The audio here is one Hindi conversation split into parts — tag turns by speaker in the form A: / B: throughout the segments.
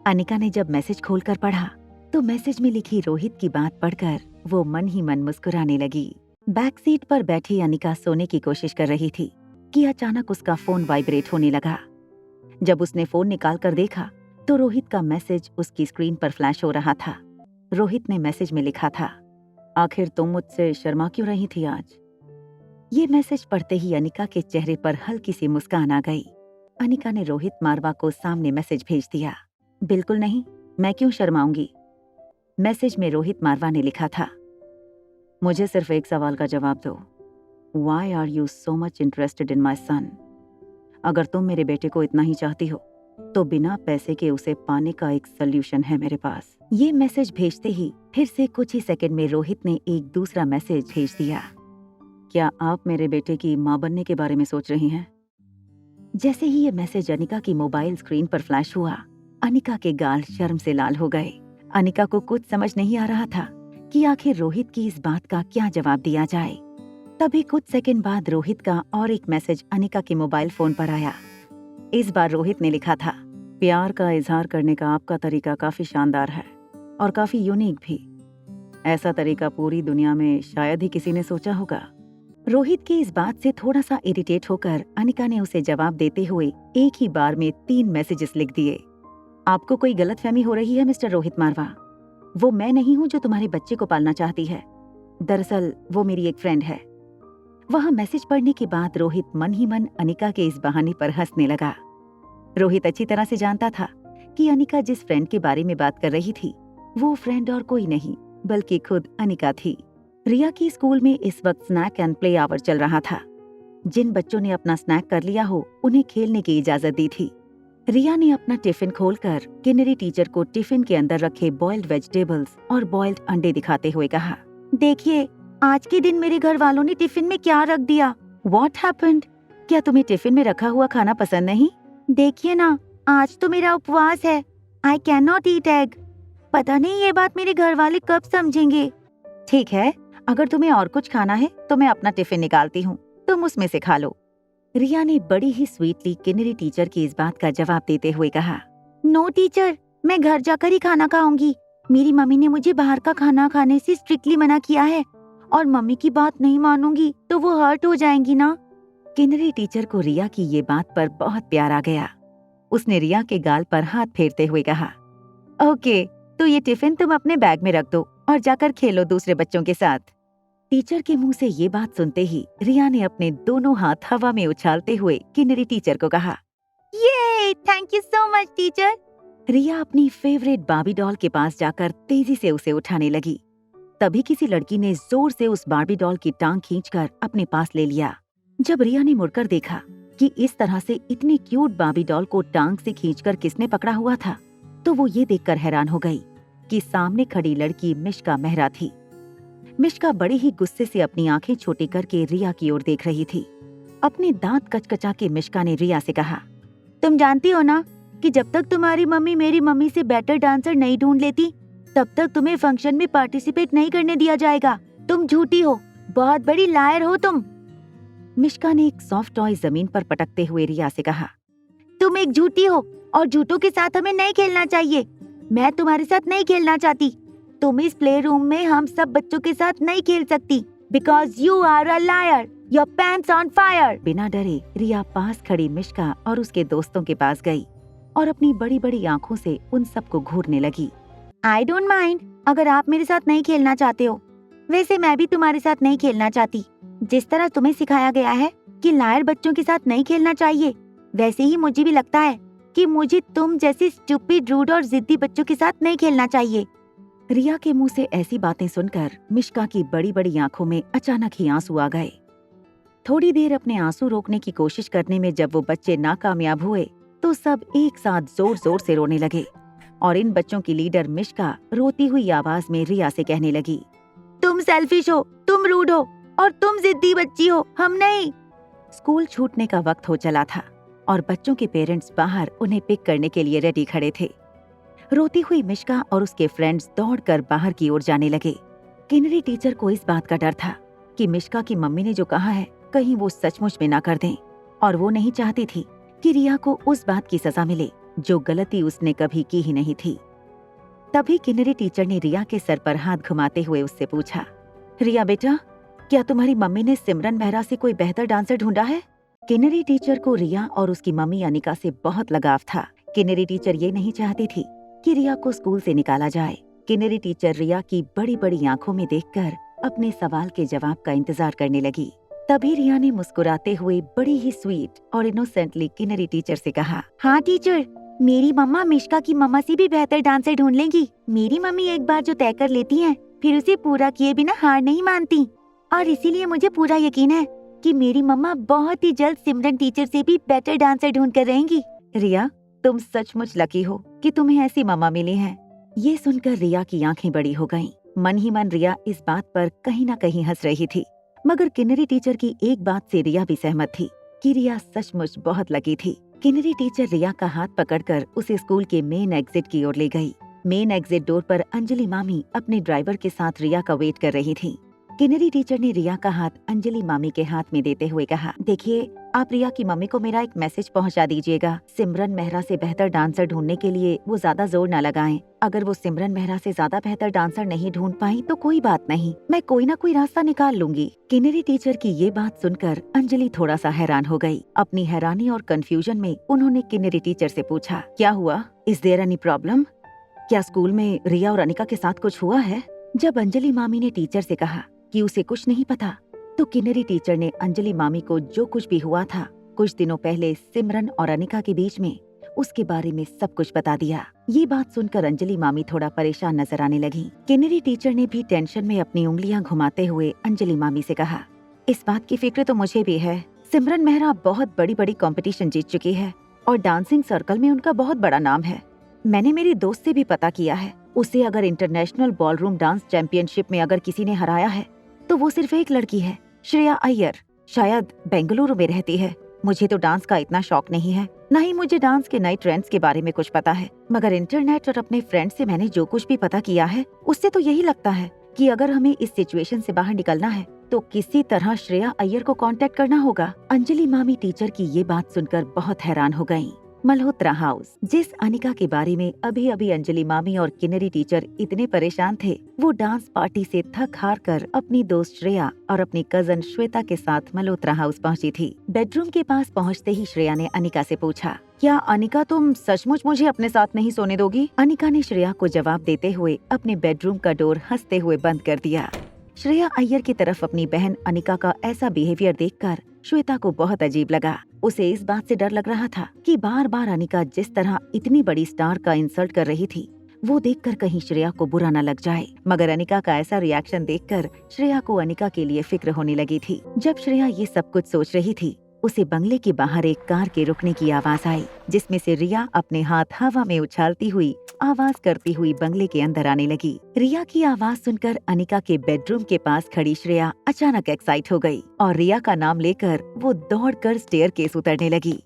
A: अनिका ने जब मैसेज खोलकर पढ़ा तो मैसेज में लिखी रोहित की बात पढ़कर वो मन ही मन मुस्कुराने लगी। बैक सीट पर बैठी अनिका सोने की कोशिश कर रही थी कि अचानक उसका फोन वाइब्रेट होने लगा। जब उसने फोन निकाल कर देखा तो रोहित का मैसेज उसकी स्क्रीन पर फ्लैश हो रहा था। रोहित ने मैसेज में लिखा था, आखिर तुम मुझसे शर्मा क्यों रही थी आज? ये मैसेज पढ़ते ही अनिका के चेहरे पर हल्की सी मुस्कान आ गई। अनिका ने रोहित मारवा को सामने मैसेज भेज दिया, बिल्कुल नहीं, मैं क्यों शर्माऊंगी। मैसेज में रोहित मारवा ने लिखा था, मुझे सिर्फ एक सवाल का जवाब दो, why are you so much interested in my son? अगर तुम मेरे बेटे को इतना ही चाहती हो तो बिना पैसे के उसे पाने का एक सोल्यूशन है मेरे पास। ये मैसेज भेजते ही फिर से कुछ ही सेकंड में रोहित ने एक दूसरा मैसेज भेज दिया, क्या आप मेरे बेटे की माँ बनने के बारे में सोच रही हैं? जैसे ही ये मैसेज अनिका की मोबाइल स्क्रीन पर फ्लैश हुआ, अनिका के गाल शर्म से लाल हो गए। अनिका को कुछ समझ नहीं आ रहा था कि आखिर रोहित की इस बात का क्या जवाब दिया जाए। तभी कुछ सेकंड बाद रोहित का और एक मैसेज अनिका के मोबाइल फोन पर आया। इस बार रोहित ने लिखा था, प्यार का इजहार करने का आपका तरीका काफी शानदार है और काफी यूनिक भी। ऐसा तरीका पूरी दुनिया में शायद ही किसी ने सोचा होगा। रोहित की इस बात से थोड़ा सा इरिटेट होकर अनिका ने उसे जवाब देते हुए एक ही बार में 3 मैसेजेस लिख दिए। आपको कोई गलतफहमी हो रही है मिस्टर रोहित मारवा, वो मैं नहीं हूँ जो तुम्हारे बच्चे को पालना चाहती है। दरअसल वो मेरी एक फ्रेंड है। वह मैसेज पढ़ने के बाद रोहित मन ही मन अनिका के इस बहाने पर हंसने लगा। रोहित अच्छी तरह से जानता था कि अनिका जिस फ्रेंड के बारे में बात कर रही थी वो फ्रेंड और कोई नहीं बल्कि खुद अनिका थी। रिया की स्कूल में इस वक्त स्नैक एंड प्ले आवर चल रहा था। जिन बच्चों ने अपना स्नैक कर लिया हो उन्हें खेलने की इजाजत दी थी। रिया ने अपना टिफिन खोलकर किन्नरी टीचर को टिफिन के अंदर रखे बॉइल्ड वेजिटेबल्स और बॉइल्ड अंडे दिखाते हुए कहा, देखिए आज के दिन मेरे घर वालों ने टिफिन में क्या रख दिया। What happened? क्या तुम्हें टिफिन में रखा हुआ खाना पसंद नहीं? देखिए ना, आज तो मेरा उपवास है। I cannot eat egg. पता नहीं ये बात मेरे घर वाले कब समझेंगे। ठीक है, अगर तुम्हें और कुछ खाना है तो मैं अपना टिफिन निकालती हूँ, तुम उसमें से खा लो। रिया ने बड़ी ही स्वीटली किन्नरी टीचर की इस बात का जवाब देते हुए कहा, नो टीचर, मैं घर जाकर ही खाना खाऊंगी। मेरी मम्मी ने मुझे बाहर का खाना खाने से स्ट्रिक्टली मना किया है और मम्मी की बात नहीं मानूंगी तो वो हर्ट हो जाएंगी ना। किन्नरी टीचर को रिया की ये बात पर बहुत प्यार आ गया। उसने रिया के गाल पर हाथ फेरते हुए कहा, ओके, तो ये टिफिन तुम अपने बैग में रख दो और जाकर खेलो दूसरे बच्चों के साथ। टीचर के मुंह से ये बात सुनते ही रिया ने अपने दोनों हाथ हवा में उछालते हुए किन्नरी टीचर को कहा, ये thank you so much teacher. Riya अपनी फेवरेट बार्बी डॉल के पास जाकर तेजी से उसे उठाने लगी। तभी किसी लड़की ने जोर से उस बार्बी डॉल की टांग खींचकर अपने पास ले लिया। जब रिया ने मुड़कर देखा कि इस तरह से इतनी क्यूट बार्बी डॉल को टांग से खींचकर किसने पकड़ा हुआ था, तो वो ये देखकर हैरान हो गई कि सामने खड़ी लड़की मिश्का मेहरा थी। मिश्का बड़े ही गुस्से से अपनी आंखें छोटी करके रिया की ओर देख रही थी। अपने दांत कचकचा के मिश्का ने रिया से कहा, तुम जानती हो ना कि जब तक तुम्हारी मम्मी मेरी मम्मी से बेटर डांसर नहीं ढूंढ लेती तब तक तुम्हें फंक्शन में पार्टिसिपेट नहीं करने दिया जाएगा। तुम झूठी हो, बहुत बड़ी लायर हो तुम। मिश्का ने एक सॉफ्ट टॉय जमीन पर पटकते हुए रिया से कहा, तुम एक झूठी हो और झूठों के साथ हमें नहीं खेलना चाहिए। मैं तुम्हारे साथ नहीं खेलना चाहती। तुम इस प्ले रूम में हम सब बच्चों के साथ नहीं खेल सकती because you are a liar, your pants on fire. बिना डरे रिया पास खड़ी मिश्का और उसके दोस्तों के पास गई और अपनी बड़ी बड़ी आंखों से उन सबको घूरने लगी। आई डोंट माइंड अगर आप मेरे साथ नहीं खेलना चाहते हो। वैसे मैं भी तुम्हारे साथ नहीं खेलना चाहती। जिस तरह तुम्हें सिखाया गया है कि लायर बच्चों के साथ नहीं खेलना चाहिए, वैसे ही मुझे भी लगता है कि मुझे तुम जैसे स्टूपिड, रूड और जिद्दी बच्चों के साथ नहीं खेलना चाहिए। रिया के मुंह से ऐसी बातें सुनकर मिश्का की बड़ी बड़ी आंखों में अचानक ही आंसू आ गए। थोड़ी देर अपने आंसू रोकने की कोशिश करने में जब वो बच्चे नाकामयाब हुए तो सब एक साथ जोर जोर से रोने लगे और इन बच्चों की लीडर मिश्का रोती हुई आवाज में रिया से कहने लगी, तुम सेल्फिश हो, तुम रूड हो और तुम जिद्दी बच्ची हो, हम नहीं। स्कूल छूटने का वक्त हो चला था और बच्चों के पेरेंट्स बाहर उन्हें पिक करने के लिए रेडी खड़े थे। रोती हुई मिश्का और उसके फ्रेंड्स दौड़कर बाहर की ओर जाने लगे। किन्नरी टीचर को इस बात का डर था कि मिश्का की मम्मी ने जो कहा है कहीं वो सचमुच में ना कर दें और वो नहीं चाहती थी कि रिया को उस बात की सजा मिले जो गलती उसने कभी की ही नहीं थी। तभी किन्नरी टीचर ने रिया के सर पर हाथ घुमाते हुए उससे पूछा, रिया बेटा, क्या तुम्हारी मम्मी ने सिमरन मेहरा से कोई बेहतर डांसर ढूंढा है? किन्नरी टीचर को रिया और उसकी मम्मी अनिका से बहुत लगाव था। किन्नरी टीचर ये नहीं चाहती थी कि रिया को स्कूल से निकाला जाए। किन्नरी टीचर रिया की बड़ी बड़ी आंखों में देखकर अपने सवाल के जवाब का इंतजार करने लगी। तभी रिया ने मुस्कुराते हुए बड़ी ही स्वीट और इनोसेंटली किन्नरी टीचर से कहा, हाँ टीचर, मेरी मम्मा मिश्का की मम्मा से भी बेहतर डांसर ढूंढ लेंगी। मेरी मम्मी एक बार जो तय कर लेती हैं, फिर उसे पूरा किए बिना हार नहीं मानती, और इसीलिए मुझे पूरा यकीन है कि मेरी मम्मा बहुत ही जल्द सिमरन टीचर से भी बेटर डांसर ढूंढ कर रहेंगी। रिया, तुम सचमुच लकी हो कि तुम्हें ऐसी मम्मा मिली है। ये सुनकर रिया की आंखें बड़ी हो गईं। मन ही मन रिया इस बात पर कहीं न कहीं हंस रही थी, मगर किन्नरी टीचर की एक बात से रिया भी सहमत थी कि रिया सचमुच बहुत लकी थी। किन्नरी टीचर रिया का हाथ पकड़कर उसे स्कूल के मेन एग्जिट की ओर ले गई। मेन एग्जिट डोर पर अंजलि मामी अपने ड्राइवर के साथ रिया का वेट कर रही थी। किन्नरी टीचर ने रिया का हाथ अंजलि मामी के हाथ में देते हुए कहा, देखिए, आप रिया की मम्मी को मेरा एक मैसेज पहुंचा दीजिएगा। सिमरन मेहरा से बेहतर डांसर ढूंढने के लिए वो ज्यादा जोर न लगाएं। अगर वो सिमरन मेहरा से ज्यादा बेहतर डांसर नहीं ढूंढ पाई तो कोई बात नहीं, मैं कोई ना कोई रास्ता निकाल लूंगी। किन्नरी टीचर की ये बात सुनकर अंजलि थोड़ा सा हैरान हो गई। अपनी हैरानी और कंफ्यूजन में उन्होंने किन्नरी टीचर से पूछा, क्या हुआ? Is there any problem? क्या स्कूल में रिया और अनिका के साथ कुछ हुआ है? जब अंजलि मामी ने टीचर से कहा कि उसे कुछ नहीं पता, तो किन्नरी टीचर ने अंजलि मामी को जो कुछ भी हुआ था कुछ दिनों पहले सिमरन और अनिका के बीच में, उसके बारे में सब कुछ बता दिया। ये बात सुनकर अंजलि मामी थोड़ा परेशान नजर आने लगी। किन्नरी टीचर ने भी टेंशन में अपनी उंगलियां घुमाते हुए अंजलि मामी से कहा, इस बात की फिक्र तो मुझे भी है। सिमरन मेहरा बहुत बड़ी बड़ी कॉम्पिटिशन जीत चुकी है और डांसिंग सर्कल में उनका बहुत बड़ा नाम है। मैंने मेरी दोस्त से भी पता किया है, उसे अगर इंटरनेशनल बॉलरूम डांस चैंपियनशिप में अगर किसी ने हराया है तो वो सिर्फ एक लड़की है, श्रेया अय्यर। शायद बेंगलुरु में रहती है। मुझे तो डांस का इतना शौक नहीं है, न ही मुझे डांस के नए ट्रेंड्स के बारे में कुछ पता है, मगर इंटरनेट और अपने फ्रेंड से मैंने जो कुछ भी पता किया है उससे तो यही लगता है कि अगर हमें इस सिचुएशन से बाहर निकलना है तो किसी तरह श्रेया अय्यर को कांटेक्ट करना होगा। अंजलि मामी टीचर की ये बात सुनकर बहुत हैरान हो गयी। मल्होत्रा हाउस, जिस अनिका के बारे में अभी अभी अंजलि मामी और किन्नरी टीचर इतने परेशान थे, वो डांस पार्टी से थक हार कर अपनी दोस्त श्रेया और अपनी कजन श्वेता के साथ मल्होत्रा हाउस पहुंची थी। बेडरूम के पास पहुंचते ही श्रेया ने अनिका से पूछा, क्या अनिका तुम सचमुच मुझे अपने साथ नहीं सोने दोगी? अनिका ने श्रेया को जवाब देते हुए अपने बेडरूम का डोर हंसते हुए बंद कर दिया। श्रेया अय्यर की तरफ अपनी बहन अनिका का ऐसा बिहेवियर देखकर श्वेता को बहुत अजीब लगा। उसे इस बात से डर लग रहा था कि बार बार अनिका जिस तरह इतनी बड़ी स्टार का इंसल्ट कर रही थी, वो देखकर कहीं श्रेया को बुरा न लग जाए। मगर अनिका का ऐसा रिएक्शन देखकर श्रेया को अनिका के लिए फिक्र होने लगी थी। जब श्रेया ये सब कुछ सोच रही थी, उसे बंगले के बाहर एक कार के रुकने की आवाज आई, जिसमें से रिया अपने हाथ हवा में उछालती हुई आवाज करती हुई बंगले के अंदर आने लगी। रिया की आवाज सुनकर अनिका के बेडरूम के पास खड़ी श्रेया अचानक एक्साइट हो गई और रिया का नाम लेकर वो दौड़कर स्टेयरकेस उतरने लगी।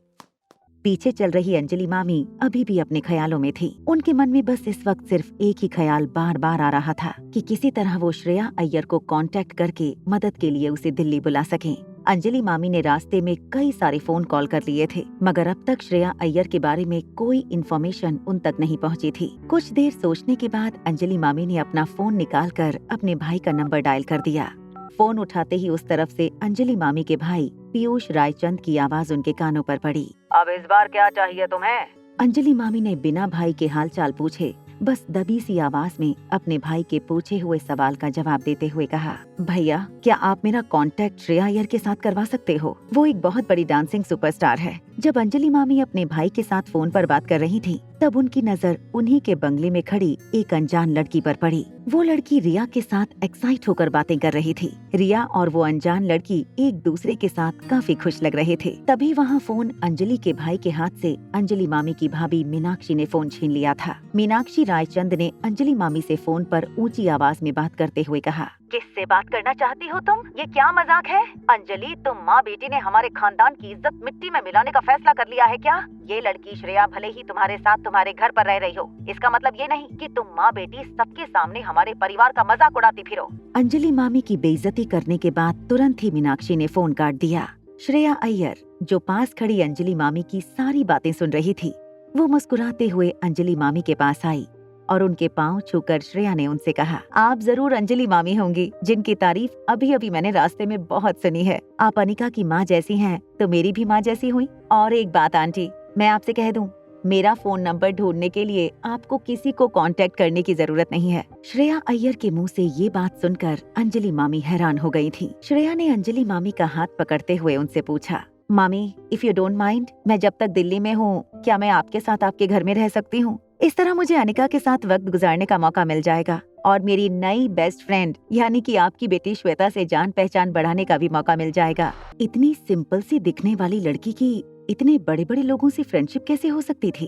A: पीछे चल रही अंजलि मामी अभी भी अपने ख्यालों में थी। उनके मन में बस इस वक्त सिर्फ एक ही ख्याल बार बार आ रहा था कि किसी तरह वो श्रेया अय्यर को कांटेक्ट करके मदद के लिए उसे दिल्ली बुला सकें। अंजलि मामी ने रास्ते में कई सारे फोन कॉल कर लिए थे, मगर अब तक श्रेया अय्यर के बारे में कोई इन्फॉर्मेशन उन तक नहीं पहुंची थी। कुछ देर सोचने के बाद अंजलि मामी ने अपना फोन निकालकर अपने भाई का नंबर डायल कर दिया। फोन उठाते ही उस तरफ से अंजलि मामी के भाई पीयूष रायचंद की आवाज उनके कानों पर पड़ी।
B: अब इस बार क्या चाहिए तुम्हें?
A: अंजलि मामी ने बिना भाई के हालचाल पूछे बस दबी सी आवाज में अपने भाई के पूछे हुए सवाल का जवाब देते हुए कहा, भैया, क्या आप मेरा कांटेक्ट श्रेया अय्यर के साथ करवा सकते हो? वो एक बहुत बड़ी डांसिंग सुपरस्टार है। जब अंजलि मामी अपने भाई के साथ फोन पर बात कर रही थी, तब उनकी नजर उन्हीं के बंगले में खड़ी एक अनजान लड़की पर पड़ी। वो लड़की रिया के साथ एक्साइट होकर बातें कर रही थी। रिया और वो अनजान लड़की एक दूसरे के साथ काफी खुश लग रहे थे। तभी वहाँ फोन अंजलि के भाई के हाथ से अंजलि मामी की भाभी मीनाक्षी ने फोन छीन लिया था। मीनाक्षी रायचंद ने अंजलि मामी से फोन पर ऊंची आवाज में बात करते हुए कहा,
B: किससे बात करना चाहती हो तुम? ये क्या मजाक है? अंजलि, तुम माँ बेटी ने हमारे खानदान की इज्जत मिट्टी में मिलाने का फैसला कर लिया है क्या? ये लड़की श्रेया भले ही तुम्हारे साथ तुम्हारे घर पर रह रही हो, इसका मतलब ये नहीं कि तुम माँ बेटी सबके सामने हमारे परिवार का मजाक उड़ाती फिरो।
A: अंजलि मामी की बेइज्जती करने के बाद तुरंत ही मीनाक्षी ने फोन काट दिया। श्रेया अय्यर, जो पास खड़ी अंजलि मामी की सारी बातें सुन रही थी, वो मुस्कुराते हुए अंजलि मामी के पास आई और उनके पांव छूकर श्रेया ने उनसे कहा, आप जरूर अंजलि मामी होंगी जिनकी तारीफ अभी अभी मैंने रास्ते में बहुत सुनी है। आप अनिका की माँ जैसी हैं तो मेरी भी माँ जैसी हुई। और एक बात आंटी, मैं आपसे कह दूं, मेरा फोन नंबर ढूंढने के लिए आपको किसी को कांटेक्ट करने की जरूरत नहीं है। श्रेया अय्यर के मुंह से ये बात सुनकर अंजलि मामी हैरान हो गई थी। श्रेया ने अंजलि मामी का हाथ पकड़ते हुए उनसे पूछा, मामी इफ यू डोंट माइंड, मैं जब तक दिल्ली में हूँ क्या मैं आपके साथ आपके घर में रह सकती हूँ? इस तरह मुझे अनिका के साथ वक्त गुजारने का मौका मिल जाएगा और मेरी नई बेस्ट फ्रेंड यानी कि आपकी बेटी श्वेता से जान पहचान बढ़ाने का भी मौका मिल जाएगा। इतनी सिंपल सी दिखने वाली लड़की की इतने बड़े बड़े लोगों से फ्रेंडशिप कैसे हो सकती थी?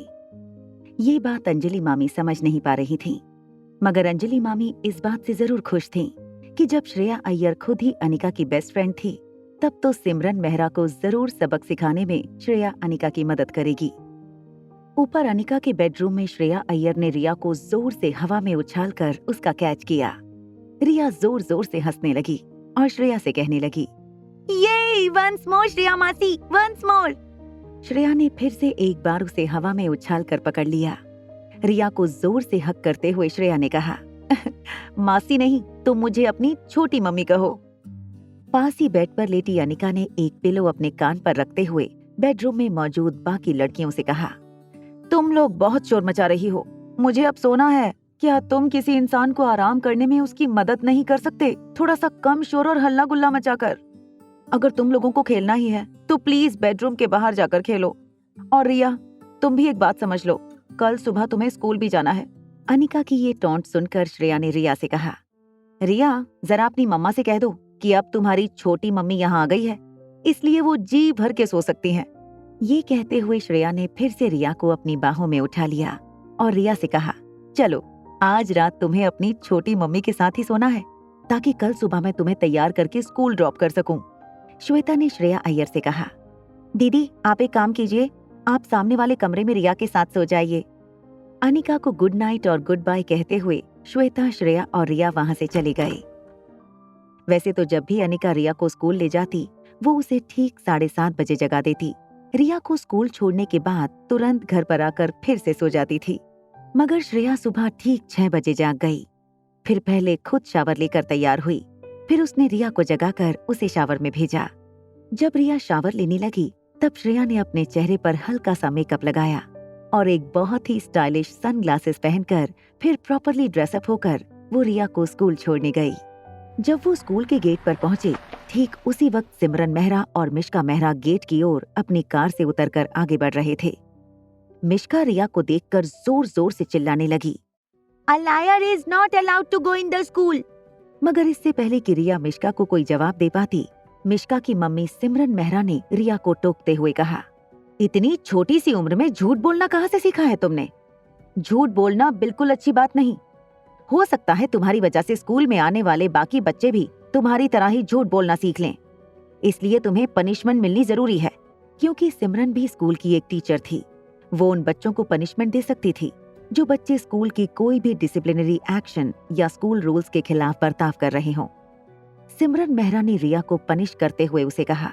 A: ये बात अंजलि मामी समझ नहीं पा रही थी, मगर अंजलि मामी इस बात से जरूर खुश थी कि जब श्रेया अय्यर खुद ही अनिका की बेस्ट फ्रेंड थी, तब तो सिमरन मेहरा को जरूर सबक सिखाने में श्रेया अनिका की मदद करेगी। ऊपर अनिका के बेडरूम में श्रेया अय्यर ने रिया को जोर से हवा में उछालकर उसका कैच किया। रिया जोर जोर से हंसने लगी और श्रेया से कहने लगी, ये वंस मोर श्रेया मासी, वंस मोर। श्रेया ने फिर से एक बार उसे हवा में उछालकर पकड़ लिया। रिया को जोर से हक करते हुए श्रेया ने कहा, मासी नहीं, तुम मुझे अपनी छोटी मम्मी कहो। पास ही बेड पर लेटी अनिका ने एक पिलो अपने कान पर रखते हुए बेडरूम में मौजूद बाकी लड़कियों से कहा, तुम लोग बहुत शोर मचा रही हो, मुझे अब सोना है। क्या तुम किसी इंसान को आराम करने में उसकी मदद नहीं कर सकते? थोड़ा सा कम शोर और हल्ला गुल्ला मचाकर। अगर तुम लोगों को खेलना ही है तो प्लीज बेडरूम के बाहर जाकर खेलो। और रिया, तुम भी एक बात समझ लो, कल सुबह तुम्हें स्कूल भी जाना है। अनिका की ये टॉन्ट सुनकर श्रेया ने रिया से कहा, रिया जरा अपनी मम्मा से कह दो कि अब तुम्हारी छोटी मम्मी यहाँ आ गई है, इसलिए वो जी भर के सो सकती हैं। ये कहते हुए श्रेया ने फिर से रिया को अपनी बाहों में उठा लिया और रिया से कहा, चलो आज रात तुम्हें अपनी छोटी मम्मी के साथ ही सोना है ताकि कल सुबह मैं तुम्हें तैयार करके स्कूल ड्रॉप कर सकूं। श्वेता ने श्रेया अय्यर से कहा, दीदी आप एक काम कीजिए, आप सामने वाले कमरे में रिया के साथ सो जाइए। अनिका को गुड नाइट और गुड बाय कहते हुए श्वेता, श्रेया और रिया वहां से चले गए। वैसे तो जब भी अनिका रिया को स्कूल ले जाती, वो उसे ठीक 7:30 बजे जगा देती। रिया को स्कूल छोड़ने के बाद तुरंत घर पर आकर फिर से सो जाती थी, मगर श्रेया सुबह ठीक 6 बजे जाग गई। फिर पहले खुद शावर लेकर तैयार हुई, फिर उसने रिया को जगाकर उसे शावर में भेजा। जब रिया शावर लेने लगी, तब श्रेया ने अपने चेहरे पर हल्का सा मेकअप लगाया और एक बहुत ही स्टाइलिश सनग्लासेस पहनकर फिर प्रॉपरली ड्रेसअप होकर वो रिया को स्कूल छोड़ने गई। जब वो स्कूल के गेट पर पहुंचे, ठीक उसी वक्त सिमरन मेहरा और मिश्का मेहरा गेट की ओर अपनी कार से उतरकर आगे बढ़ रहे थे। मिश्का रिया को देखकर जोर जोर से चिल्लाने लगी, A liar is not allowed to go in the school। मगर इससे पहले कि रिया मिश्का को कोई जवाब दे पाती, मिश्का की मम्मी सिमरन मेहरा ने रिया को टोकते हुए कहा, इतनी छोटी सी उम्र में झूठ बोलना कहाँ से सीखा है तुमने? झूठ बोलना बिल्कुल अच्छी बात नहीं। हो सकता है तुम्हारी वजह से स्कूल में आने वाले बाकी बच्चे भी तुम्हारी तरह ही झूठ बोलना सीख लें, इसलिए तुम्हें पनिशमेंट मिलनी जरूरी है। क्योंकि सिमरन भी स्कूल की एक टीचर थी, वो उन बच्चों को पनिशमेंट दे सकती थी जो बच्चे स्कूल की कोई भी डिसिप्लिनरी एक्शन या स्कूल रूल्स के खिलाफ बर्ताव कर रहे हों। सिमरन मेहरा ने रिया को पनिश करते हुए उसे कहा,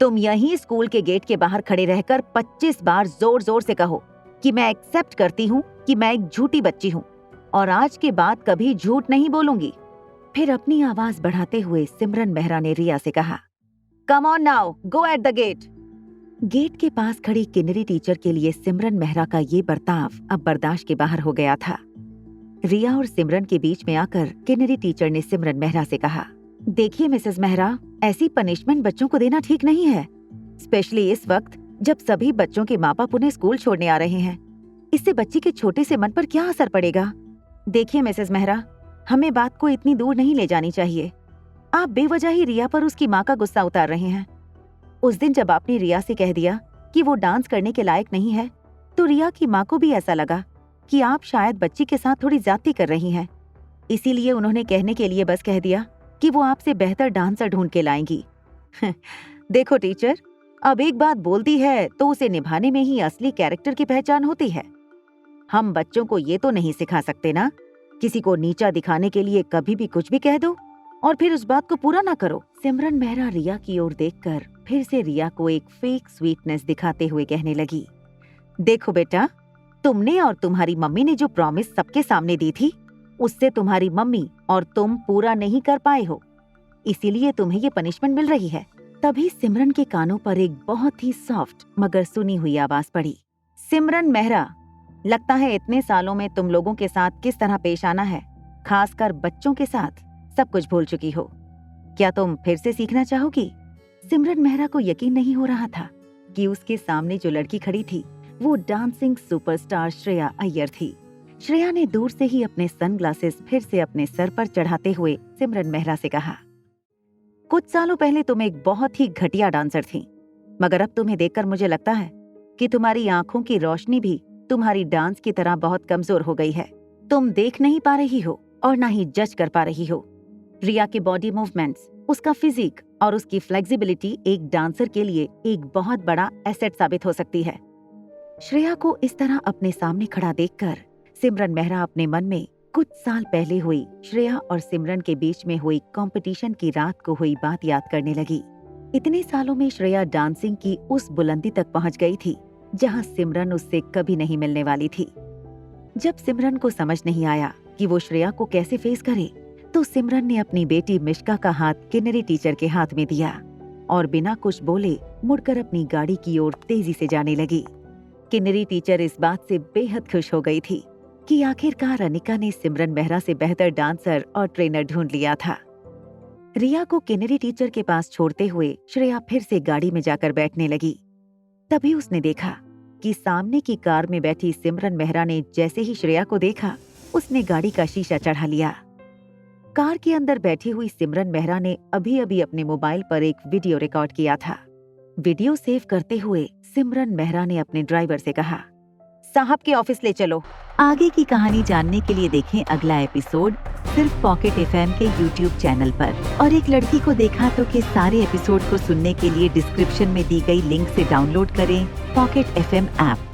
A: तुम यहीं स्कूल के गेट के बाहर खड़े रहकर 25 बार जोर जोर से कहो कि मैं एक्सेप्ट करती हूँ कि मैं एक झूठी बच्ची हूँ और आज के बाद कभी झूठ नहीं बोलूंगी। फिर अपनी आवाज बढ़ाते हुए सिमरन मेहरा ने रिया से कहा, come on now, go at the gate. Gate के पास खड़ी किन्नरी टीचर के लिए सिमरन मेहरा का ये बर्ताव अब बर्दाश्त के बाहर हो गया था। रिया और सिमरन के बीच में आकर किन्नरी टीचर ने सिमरन मेहरा से कहा, देखिए मिसेस मेहरा, ऐसी पनिशमेंट बच्चों को देना ठीक नहीं है, स्पेशली इस वक्त जब सभी बच्चों के माँ बाप उन्हें स्कूल छोड़ने आ रहे हैं। इससे बच्ची के छोटे से मन पर क्या असर पड़ेगा? देखिए मिसेस मेहरा, हमें बात को इतनी दूर नहीं ले जानी चाहिए। आप बेवजह ही रिया पर उसकी माँ का गुस्सा उतार रहे हैं। उस दिन जब आपने रिया से कह दिया कि वो डांस करने के लायक नहीं है, तो रिया की माँ को भी ऐसा लगा कि आप शायद बच्ची के साथ थोड़ी ज्यादती कर रही हैं। इसीलिए उन्होंने कहने के लिए बस कह दिया कि वो आपसे बेहतर डांसर ढूंढ के लाएंगी। देखो टीचर, अब एक बात बोलती है तो उसे निभाने में ही असली कैरेक्टर की पहचान होती है। हम बच्चों को ये तो नहीं सिखा सकते ना, किसी को नीचा दिखाने के लिए कभी भी कुछ भी कह दो और फिर उस बात को पूरा ना करो। सिमरन मेहरा रिया की ओर देखकर फिर से रिया को एक फेक स्वीटनेस दिखाते हुए कहने लगी,
B: देखो बेटा, तुमने और तुम्हारी मम्मी ने जो प्रॉमिस सबके सामने दी थी, उससे तुम्हारी मम्मी और तुम पूरा नहीं कर पाए हो, इसीलिए तुम्हें ये पनिशमेंट मिल रही है। तभी सिमरन के कानों पर एक बहुत ही सॉफ्ट मगर सुनी हुई आवाज पड़ी। सिमरन मेहरा, लगता है इतने सालों में तुम लोगों के साथ किस तरह पेश आना है, खासकर बच्चों के साथ, सब कुछ भूल चुकी हो। क्या तुम फिर से सीखना चाहोगी? सिमरन मेहरा को यकीन नहीं हो रहा था कि उसके सामने जो लड़की खड़ी थी वो डांसिंग सुपरस्टार श्रेया अय्यर थी। श्रेया ने दूर से ही अपने सनग्लासेस फिर से अपने सर पर चढ़ाते हुए सिमरन मेहरा से कहा, कुछ सालों पहले तुम एक बहुत ही घटिया डांसर थी, मगर अब तुम्हें देखकर मुझे लगता है कि तुम्हारी आंखों की रोशनी भी तुम्हारी डांस की तरह बहुत कमजोर हो गई है। तुम देख नहीं पा रही हो और ना ही जज कर पा रही हो। रिया के बॉडी मूवमेंट्स, उसका फिजिक और उसकी फ्लेक्सिबिलिटी एक डांसर के लिए एक बहुत बड़ा एसेट साबित हो सकती है। श्रेया को इस तरह अपने सामने खड़ा देखकर सिमरन मेहरा अपने मन में कुछ साल पहले हुई श्रेया और सिमरन के बीच में हुई कंपटीशन की रात को हुई बात याद करने लगी। इतने सालों में श्रेया डांसिंग की उस बुलंदी तक पहुंच गई थी जहां सिमरन उससे कभी नहीं मिलने वाली थी। जब सिमरन को समझ नहीं आया कि वो श्रेया को कैसे फेस करे, तो सिमरन ने अपनी बेटी मिश्का का हाथ किन्नरी टीचर के हाथ में दिया और बिना कुछ बोले मुड़कर अपनी गाड़ी की ओर तेजी से जाने लगी। किन्नरी टीचर इस बात से बेहद खुश हो गई थी कि आखिरकार अनिका ने सिमरन मेहरा से बेहतर डांसर और ट्रेनर ढूंढ लिया था। रिया को किन्नरी टीचर के पास छोड़ते हुए श्रेया फिर से गाड़ी में जाकर बैठने लगी। तभी उसने देखा कि सामने की कार में बैठी सिमरन मेहरा ने जैसे ही श्रेया को देखा, उसने गाड़ी का शीशा चढ़ा लिया। कार के अंदर बैठी हुई सिमरन मेहरा ने अभी अभी अपने मोबाइल पर एक वीडियो रिकॉर्ड किया था। वीडियो सेव करते हुए सिमरन मेहरा ने अपने ड्राइवर से कहा, साहब के ऑफिस ले चलो।
A: आगे की कहानी जानने के लिए देखें अगला एपिसोड सिर्फ पॉकेट एफएम के यूट्यूब चैनल पर। और एक लड़की को देखा तो के सारे एपिसोड को सुनने के लिए डिस्क्रिप्शन में दी गई लिंक से डाउनलोड करें पॉकेट एफएम ऐप।